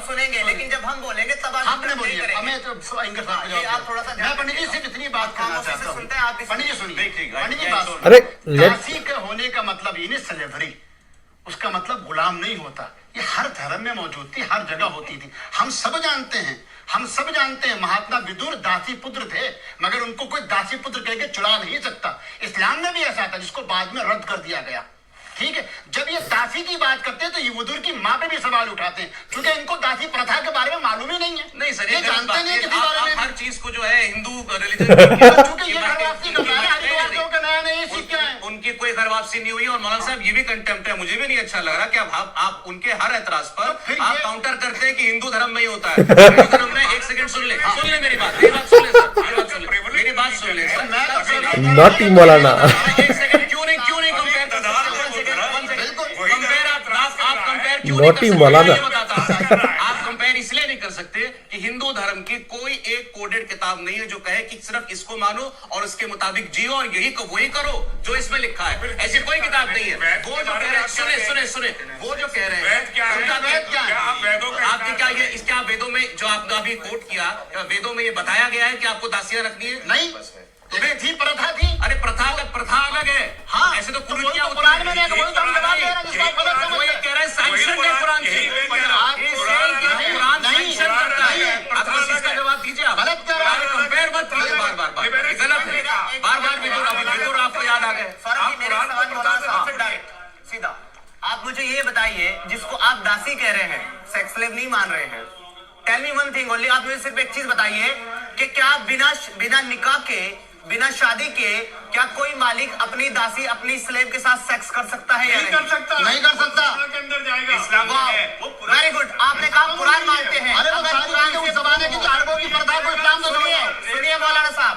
सुनेंगे, लेकिन जब हम बोलेंगे तब आपने बोलिए। हमें तो आप थोड़ा सा, मैं पंडित जी सिर्फ इतनी बात करना चाहता हूँ। पंडित जी सुनिए, पंडित जी बात। अरे दासी के होने का मतलब ये नहीं स्लेवरी, उसका मतलब गुलाम नहीं होता। ये हर धर्म में मौजूद थी, हर जगह होती थी। हम सब जानते हैं महात्मा विदुर दासी पुत्र थे, मगर उनको कोई दासी पुत्र कह के चुरा नहीं सकता। इस्लाम में भी ऐसा था, जिसको बाद में रद्द कर दिया गया। ठीक है, जब ये दासी की बात करते हैं तो ये विदुर की माँ पे भी सवाल उठाते हैं, क्योंकि इनको दासी प्रथा के बारे में मालूम ही नहीं है। नहीं सर, ये जानते नहीं किसी बारे में। हर चीज को जो है हिंदू क्योंकि ये घर वापसी करना है, हरिद्वार के नए सीखे हैं। उनकी कोई घर वापसी नहीं हुई। और मौलाना साहब ये भी कंटेम्प्ट है, मुझे भी नहीं अच्छा लग रहा कि आप उनके हर एतराज पर आप काउंटर करते हैं कि हिंदू धर्म में ही होता है। हिंदू धर्म में, एक सेकंड सुन ले मेरी बात सुन ले सर। नॉटी मौलाना। एक सेकंड, क्यों नहीं नोटी मौलाना। आप कंपेयर इसलिए नहीं कर सकते कि हिंदू धर्म की कोई एक कोडेड किताब नहीं है जो कहे कि सिर्फ इसको मानो और उसके मुताबिक जियो और वही करो जो इसमें लिखा है। ऐसी कोई किताब नहीं है। वो जो कह रहे हैं, सुने, वो जो कह रहे हैं, वेद क्या है? आप वेदों का आपके क्या ये इसके आप वेदों में जो आपने अभी कोट किया, वेदों में ये बताया गया है कि आपको दासियां रखनी है? नहीं, तुम्हें थी, प्रथा थी। अरे प्रथा अलग है। हाँ, ऐसे तो तो कुरीतियां होती कुरान हैं। में नहीं, वही तो हम जवाब दे रहे हैं, जिसको आप गलत समझ वो ये रहे हैं। कह रहे हैं सैंक्शन है कुरान से। कुरान सैंक्शन करता है। आप बस इसका जवाब दीजिए। आप गलत कह रहे हैं। कंपेयर मत कीजिए बार-बार। गलत है। बार-बार विदुर आपको याद आ गए। सीधा आप मुझे ये बताइए, जिसको आप दासी कह रहे हैं, सेक्स स्लेव नहीं मान रहे हैं, tell me one thing only, आप मुझे सिर्फ एक चीज बताइए कि क्या बिना निकाह के, बिना शादी के, क्या कोई मालिक अपनी दासी, अपनी स्लेव के साथ सेक्स कर सकता है या नहीं? कर सकता, नहीं कर सकता। के अंदर जाएगा। इस्लाम वेरी गुड, आपने कहा कुरान मानते हैं। अरे वो कुरान के उस जमाने की अरबों की प्रथा को इस्लाम तो नहीं है। सुनिए मौलाना साहब,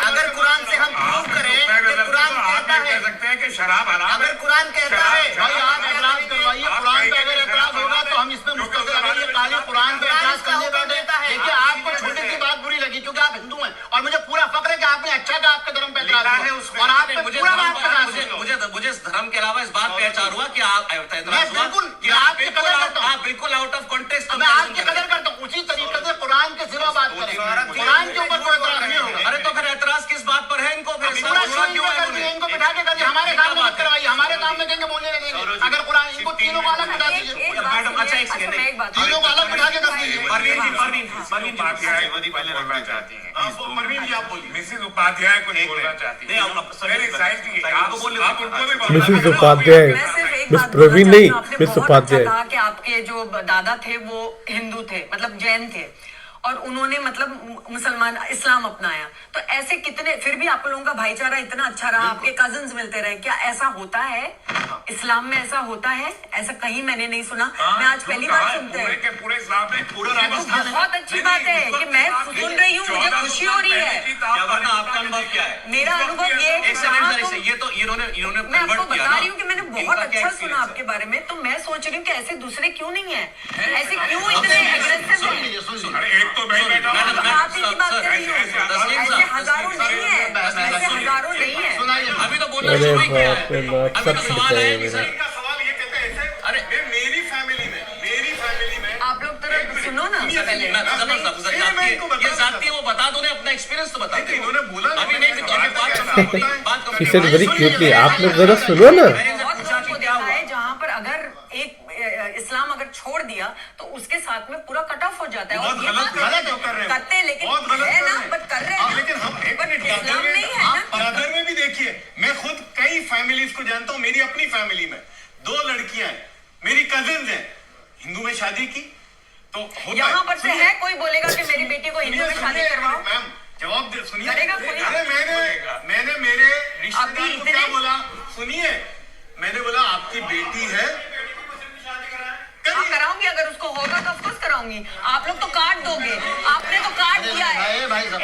अगर कुरान से हम प्रूव करें कि कुरान कहता है, कह सकते हैं कि शराब हराम अगर कुरान कहता है, भाई आप एतराज करवाइए, कुरान पे अगर एतराज होगा तो हम इसमें मुस्तकिल, अगर ये काली कुरान पे एतराज करने बैठे, देखिए आपको छोटी सी बात बुरी लगी क्योंकि आप हिंदू हैं और मुझे पूरा फक्र है कि आपने अच्छा कहा, आपके धर्म पे एतराज हुआ और आप पे पूरा बात पे एतराज हुआ। मुझे इस धर्म के अलावा इस बात पे एतराज हुआ कि आप एतराज हुआ कि आपकी कदर करता हूं। आप बिल्कुल आउट ऑफ कॉन्टेक्स्ट। मैं आपकी कदर करता हूँ, उसी तरीके से कुरान के सिवा बात करें, कुरान के ऊपर कोई एतराज नहीं होगा। अरे तो फिर एतराज किस बात पर है इनको? फिर पूरा शो इनको कर दिया, इनको बिठा के कर दिया, हमारे सामने मत करवाइए, हमारे सामने कहेंगे बोलने लगेंगे। अगर कुरान, इनको तीनों को अलग बिठा दीजिए, मैडम अच्छा एक सेकंड, मैं एक बात तीनों को अलग बिठा के कर दीजिए। परवीन बात है, पहले बोलना चाहती हैं। परवीन जी आप बोलिए। मिसेस उपाध्याय कुछ बोलना चाहती हैं। वेरी साइड आप उनको भी मिसेस उपाध्याय, मैं सिर्फ एक मिस बात प्रवीण बोलना नहीं, चाहती हूँ, आपने मिस बहुत उपाध्याय। अच्छा कहा कि आपके जो दादा थे वो हिंदू थे, मतलब जैन थे, और उन्होंने मतलब मुसलमान इस्लाम अपनाया। तो ऐसे कितने, फिर भी आप लोगों का भाईचारा इतना अच्छा रहा, आपके कजिन्स मिलते रहे। क्या ऐसा होता है इस्लाम में? ऐसा होता है? ऐसा कहीं मैंने नहीं सुना, मैं आज पहली बार सुनते हैं। पूरे इस्लाम में पूरा राजस्थान बहुत अच्छी बात है कि मैं सुन रही हूँ, मुझे खुशी हो रही है। आपका अनुभव क्या है? मेरा अनुभव ये है कि जहाँ तुम, ये तो इन्होंने मैं आपको convert किया बता ना। रही हूँ कि मैंने बहुत इनका क्या अच्छा सुना experience आपके बारे में, तो मैं सोच रही हूँ कि ऐसे दूसरे क्यों नहीं है, ऐसे क्यों इतने एग्रेसिव हैं? अरे एक तो मैं बैठा हूं। आप ही की बात कर रही हूँ, ऐसे हजारों नहीं है, ऐसे हजारों नहीं है। अभी तो बोलना अरे शुरू ही किया बाप रे है। बाप, अभी तो सब सवाल है ठीक कि है सर, का सवाल ये कहते हैं ऐसे, अरे मेरी फैमिली में आप लोग तो सुनो ना पहले। ये जाती है, वो बता दो, अपना एक्सपीरियंस तो बता दो। इन्होंने बोला अभी नहीं, अभी बात She said very cutely, आप लोग जरा सुनो ना। बहुत लोगों को देखा है जहाँ पर अगर एक इस्लाम अगर छोड़ दिया तो उसके साथ में पूरा कट ऑफ हो जाता है। और ये बात करते हैं, लेकिन है ना, बट कर रहे हैं। लेकिन हम बट इस्लाम नहीं है ना। ब्रदर में भी देखिए, मैं खुद कई फैमिलीज को जानता हूँ। मेरी अपनी फैमिली में 2 लड़कियां हैं, मेरी कजिन्स हैं, हिंदू में शादी की तो होता यहाँ पर से सुनिए, है कोई बोलेगा कि मेरी बेटी को हिंदू में शादी करवाओ? मैम जवाब दे, सुनिए। करेगा कोई? अरे मैंने मेरे रिश्तेदार को क्या बोला, सुनिए, मैंने बोला आपकी बेटी है, हाँ कराऊंगी, अगर उसको होगा तो ऑफकोर्स कराऊंगी। आप लोग तो काट दोगे, आपने तो काट दिया है।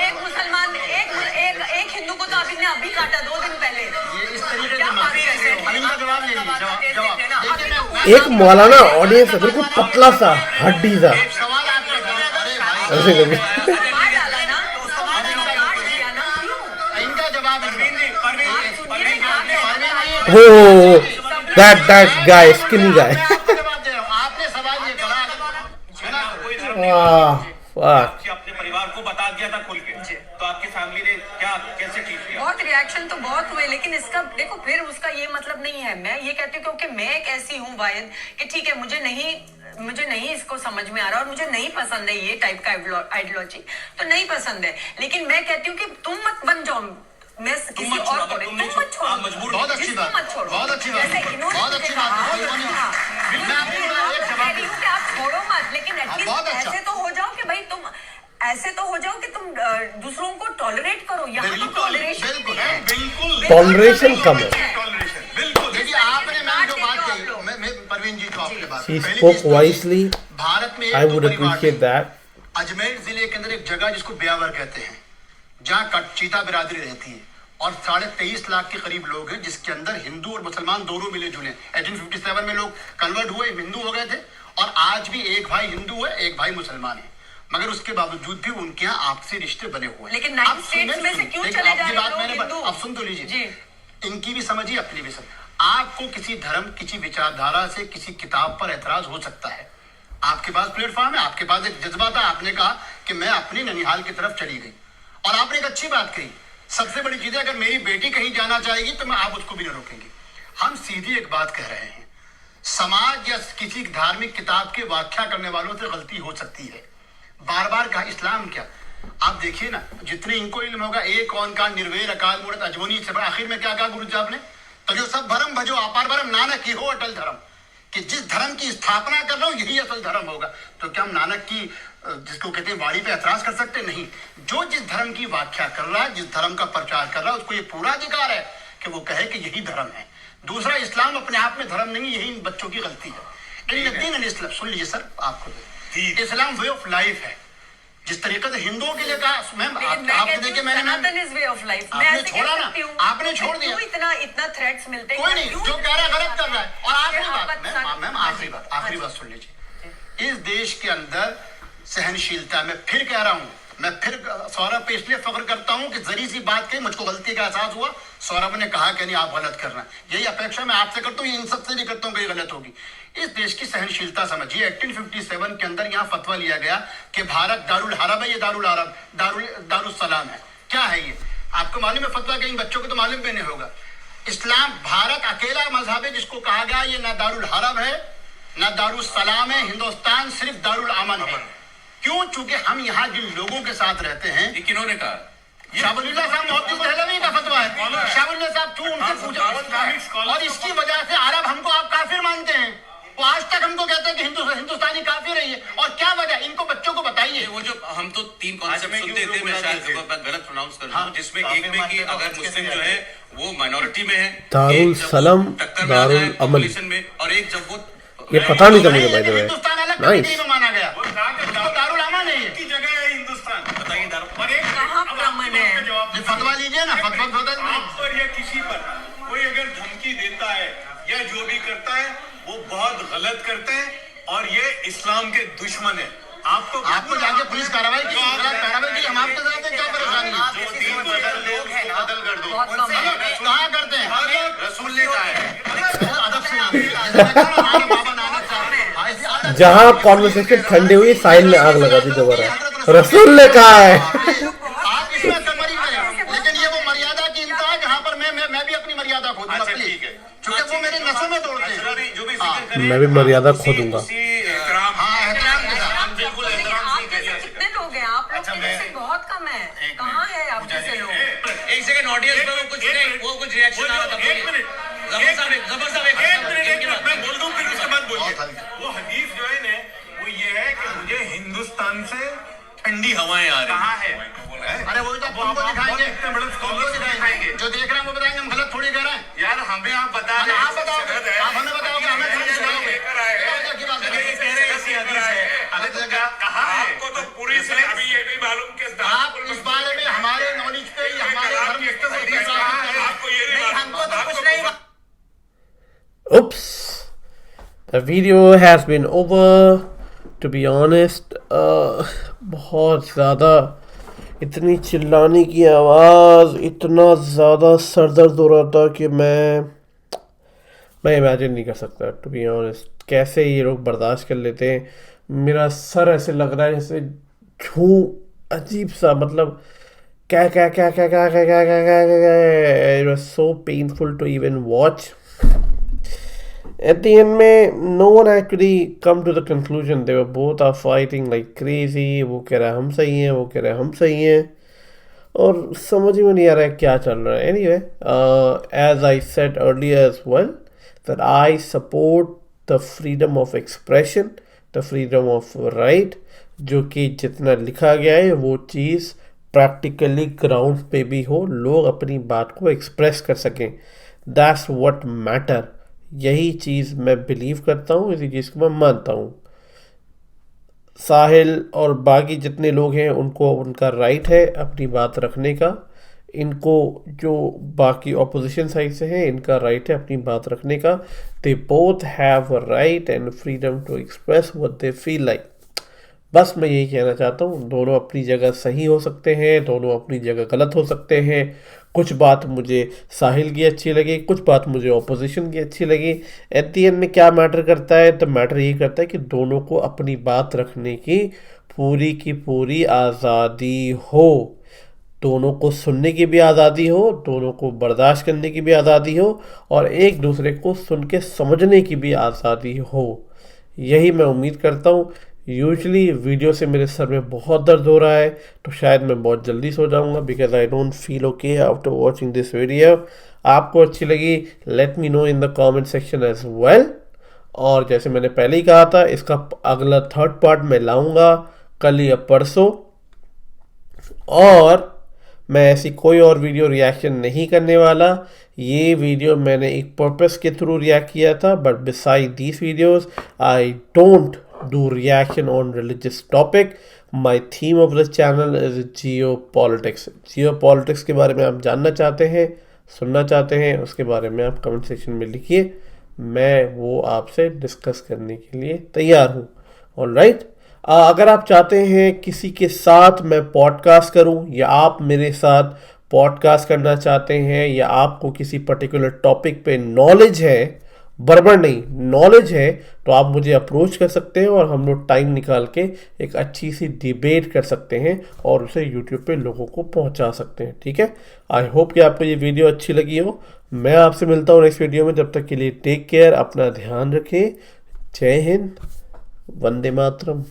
एक मुसलमान, एक हिंदू को तो अभी काटा 2 दिन पहले। इस तरीके क्या बात कर रहे हैं? इनका जवाब ले लीजिए, जवाब अभी तो हुआ। एक मौलाना ऑडियंस है, बिल्कुल पतला सा, हड्डी सा, सवाल आपका जवाब। अरे भाई ऐसे करके। मार डाला ना, काट दिया ना, क्यों? इनका जवाब आप सुनिए क्या कहते हैं। हो that guy, skinny guy. आपको जवाब दे रहा हूँ, आपने सवाल ये करा, आपके अपने परिवार को बता दिया था खुल के, तो आपकी फैमिली ने कैसे ट्रीट किया? बहुत रिएक्शन तो बहुत हुए, लेकिन इसका देखो फिर उसका ये मतलब नहीं है। मैं ये कहती हूँ क्योंकि मैं एक ऐसी हूँ वायद कि ठीक है, मुझे नहीं इसको समझ में आ रहा और मुझे नहीं पसंद है ये टाइप का आइडियोलॉजी, तो नहीं पसंद है। लेकिन मैं कहती हूँ कि तुम मत बन जाओ, मैं किसी मत छोड़ो, और को नहीं, तुम नहीं तुम मत छोड़ो, आप छोड़ो, मजबूर बहुत अच्छी जिसको बात, मत छोड़ो, बहुत अच्छी बात, जैसे इन्होंने बहुत अच्छी बात, कहा, कोई वो नहीं। हाँ, मैं आपको एक कह जवाब रही हूँ कि आप छोड़ो मत, लेकिन एटलीस्ट बहुत अच्छा। ऐसे तो हो जाओ कि भाई तुम ऐसे तो हो जाओ कि तुम दूसरों को टॉलरेट करो। यहाँ तो टॉलरेशन बिल्कुल, है, बिल्कुल Toleration कम है। बिल्कुल। देखिए आपने मैंने जो बात कही, मैं परवीन जी को आपके बात She पहली spoke चीज़ तो wisely. भारत में I एक दो would परिवार appreciate थे। that. अजमेर जिले के अंदर एक जगह जिसको ब्यावर कहते हैं, जहाँ चीता बिरादरी रहती है और 23.5 लाख के करीब लोग हैं, जिसके अंदर हिंदू और मुसलमान दोनों मिले जुले। 1857 में लोग कन्वर्ट हुए, हिंदू हो गए थे, और आज भी एक भाई हिंदू है, एक भाई मुसलमान है। मगर उसके बावजूद भी उनके यहाँ आपसी रिश्ते बने हुए हैं। लेकिन 9 आप स्टेट्स सुनिए, में से क्यों देखिए, चले जा आपकी रहे बात लोग मैंने हिंदू? आप सुन तो लीजिए जी। इनकी भी समझिए, अपनी भी समझिए। आपको किसी धर्म, किसी विचारधारा से, किसी किताब पर एतराज हो सकता है। आपके पास प्लेटफॉर्म है, आपके पास एक जज्बा था, आपने कहा कि मैं अपनी ननिहाल की तरफ चली गई और आपने एक अच्छी बात कही। सबसे बड़ी चीज है, अगर मेरी बेटी कहीं जाना चाहेगी तो मैं, आप उसको भी न रोकेंगे। हम सीधी एक बात कह रहे हैं, समाज या किसी धार्मिक किताब की व्याख्या करने वालों से गलती हो सकती है। बार बार कहा इस्लाम क्या, आप देखिए ना, जितने इनको इल्म होगा, एक कौन का निर्वेर अकाल मूर्त अजमोनी से, आखिर में क्या कहा गुरु साहब ने, तो जो सब भरम भजो अपार भरम नानक की हो अटल धर्म, कि जिस धर्म की स्थापना कर रहा हूं यही असल धर्म होगा। तो क्या हम नानक की, जिसको कहते हैं, वाणी पे एतराज कर सकते? नहीं। जो जिस धर्म की व्याख्या कर रहा है, जिस धर्म का प्रचार कर रहा है, उसको ये पूरा अधिकार है कि वो कहे कि यही धर्म है। दूसरा, इस्लाम अपने आप में धर्म नहीं, यही इन बच्चों की गलती है। इन इस्लाम, सुन लीजिए सर, आपको इस्लाम वे ऑफ लाइफ है। जिस तरीके से हिंदुओं के लिए कहा, मैम आपने देखिए, मैंने सनातन इज वे ऑफ लाइफ। मैं आपने ऐसे छोड़ा कह ना, सकती हूँ, आपने छोड़ दिया। क्यों इतना थ्रेट्स मिलते हैं? कोई नहीं, क्यों जो कह रहा है गलत कर रहा है। और आखिरी बात, आप मैम आखिरी बात सुन लीजिए। इस देश के अंदर सहनशीलता, मैं फिर कह रहा हूँ, मैं फिर सौरभ पे इसलिए फख्र करता हूँ कि जरी सी बात कही, मुझको गलती का एहसास हुआ, सौरभ ने कहा कि नहीं आप गलत कर रहे हैं। यही अपेक्षा मैं आपसे करता हूँ, इन सबसे भी करता हूँ कि गलत होगी। इस देश की सहनशीलता समझिए। 1857 के अंदर यहाँ फतवा लिया गया कि भारत दारुल हरब है, ये दारुल अरब, दारुल सलाम है। क्या है ये? आपको मालूम है फतवा? कहीं बच्चों को तो मालूम भी नहीं होगा। इस्लाम, भारत अकेला मजहब है जिसको कहा गया ये ना दारुल हरब है ना दारुल सलाम है। हिंदुस्तान सिर्फ दारुल अमन है। क्यों? चूंकि हम यहाँ जिन लोगों के साथ रहते हैं, ये किन्होंने कहा? शाहबुल्लाह साहब मोहद्दिस दहलवी का फतवा है। शाहबुल्लाह साहब क्यों, उनसे पूछा। और इसकी वजह से अरब हमको आप काफिर मानते हैं। वो आज तक हमको कहते हैं कि हिंदुस्तानी काफिर है ये। और क्या वजह, इनको बच्चों को बताइए। वो जो हम तो 3 कॉन्सेप्ट सुनते थे, मैं शायद गलत प्रोनाउंस कर रहा हूँ, जिसमें एक में कि अगर मुस्लिम जो है वो माइनॉरिटी में है, दारुल सलम, दारुल अमन, में, और एक जब वो, ये पता नहीं था मुझे भाई। हिंदुस्तान अलग कैटेगरी में माना गया, दारुल अमन है ये। की जगह है हिंदुस्तान। बताइए दारुल, और एक कहाँ प्रमाण है? ये फतवा लीजिए ना, फतवा आप पर या किसी पर कोई अगर धमकी देता है या जो भी करता है वो बहुत गलत करते हैं और ये इस्लाम के दुश्मन है। आपको जाके पुलिस कार्रवाई की, हम आपके साथ हैं, क्या परेशानी है? आप जैसे लोग हैं ना, बदल कर दो। बहुत कम है। कहाँ करते हैं? रसूल ने कहा है। अदब से हमारे बाबा नानक साहब, जहाँ कॉन्वर्सेशन ठंडी हुई, साहिल ने आग लगा दी दोबारा। रसूल ने कहा है। आप इसमें कमरी करें, लेकिन ये वो मर्यादा की इंतहा है जहाँ पर मैं भी अपनी मर्यादा खो दूंगा, अच्छा, प्लीज। ठीक है। क्योंकि वो मेरे नसों में तोड़ते हैं। जो भी जिक्र करे, मैं भी मर्यादा खो दूंगा। हाँ, एहतराम के साथ। हम बिल्कुल लेकिन एहतराम आप से जैसे करिए। कितने लोग हैं? आप लोग के जैसे बहुत कम है। कहाँ है आप जैसे लोग? एक सेकंड, ऑडियंस में वो कुछ रिएक्शन आ रहा था। एक मिनट, जबर साहब, एक मिनट, मैं बोल दूं फिर उसके बाद बोलिए। वो हदीस जो है ना, वो ये है कि मुझे हिंदुस्तान से ठंडी हवाएं आ रही कहाँ है? अरे वो तो तुमको दिखाएंगे, इतने बड़े तुमको दिखाएंगे। जो देख रहे हैं वो बताएंगे, हम गलत थोड़ी कह रहे हैं। यार हमें आप बता अरे रहे आप बताओगे, आप हमें बताओगे, हमें थोड़ी सुनाओगे। की बात है। आपको तो पूरी से अभी ये भी मालूम कि आप इस बारे में हमारे नॉलेज पे या हमारे धर्म आपको ये भी मालूम, हमको तो कुछ नहीं। Oops, the video has been over. To be honest, बहुत ज़्यादा इतनी चिल्लाने की आवाज़, इतना ज़्यादा सर दर्द हो रहा था कि मैं इमेजिन नहीं कर सकता। टू बी ऑनेस्ट, कैसे ये लोग बर्दाश्त कर लेते हैं। मेरा सर ऐसे लग रहा है जैसे अजीब सा, मतलब क्या क्या क्या क्या क्या क्या क्या क्या क्या क्या, it was so painful to even watch. At the end में no one actually come to the conclusion. They were both are fighting like crazy. वो कह रहा है हम सही हैं, वो कह रहा है हम सही हैं, और समझ में नहीं आ रहा है क्या चल रहा है। Anyway, as I said earlier as well, that I support the freedom of expression, the freedom of right, जो कि जितना लिखा गया है वो चीज़ प्रैक्टिकली ग्राउंड पे भी हो, लोग अपनी बात को एक्सप्रेस कर सकें। That's what matter. यही चीज़ मैं बिलीव करता हूँ, इसी चीज़ को मैं मानता हूँ। साहिल और बाकी जितने लोग हैं उनको उनका राइट है अपनी बात रखने का। इनको जो बाकी ऑपोजिशन साइड से हैं इनका राइट है अपनी बात रखने का। They both have a right and freedom to express what they feel like. बस मैं यही कहना चाहता हूँ, दोनों अपनी जगह सही हो सकते हैं, दोनों अपनी जगह गलत हो सकते हैं। कुछ बात मुझे साहिल की अच्छी लगी, कुछ बात मुझे ऑपोजिशन की अच्छी लगी। एट दी एंड में क्या मैटर करता है, तो मैटर यही करता है कि दोनों को अपनी बात रखने की पूरी आज़ादी हो, दोनों को सुनने की भी आज़ादी हो, दोनों को बर्दाश्त करने की भी आज़ादी हो, और एक दूसरे को सुन के समझने की भी आज़ादी हो। यही मैं उम्मीद करता हूँ। यूजुअली वीडियो से मेरे सर में बहुत दर्द हो रहा है, तो शायद मैं बहुत जल्दी सो जाऊँगा, because I don't feel okay after watching this video. आपको अच्छी लगी, let me know in the comment section as well. और जैसे मैंने पहले ही कहा था, इसका अगला थर्ड पार्ट मैं लाऊंगा कल या परसों। और मैं ऐसी कोई और वीडियो रिएक्शन नहीं करने वाला। ये वीडियो मैंने एक पर्पस के थ्रू रिएक्ट किया था, but beside these videos I don't do reaction on religious topic. My theme of the channel is Jio politics. Jio politics के बारे में आप जानना चाहते हैं, सुनना चाहते हैं, उसके बारे में आप कमेंट सेक्शन में लिखिए, मैं वो आपसे डिस्कस करने के लिए तैयार हूँ। ऑलराइट, अगर आप चाहते हैं किसी के साथ मैं पॉडकास्ट करूं, या आप मेरे साथ पॉडकास्ट करना चाहते हैं, या आपको किसी पर्टिकुलर टॉपिक पे नॉलेज है, बराबर नहीं नॉलेज है, तो आप मुझे अप्रोच कर सकते हैं और हम लोग टाइम निकाल के एक अच्छी सी डिबेट कर सकते हैं और उसे यूट्यूब पे लोगों को पहुंचा सकते हैं। ठीक है, आई होप कि आपको ये वीडियो अच्छी लगी हो। मैं आपसे मिलता हूँ नेक्स्ट वीडियो में, जब तक के लिए टेक केयर, अपना ध्यान रखें। जय हिंद, वंदे मातरम।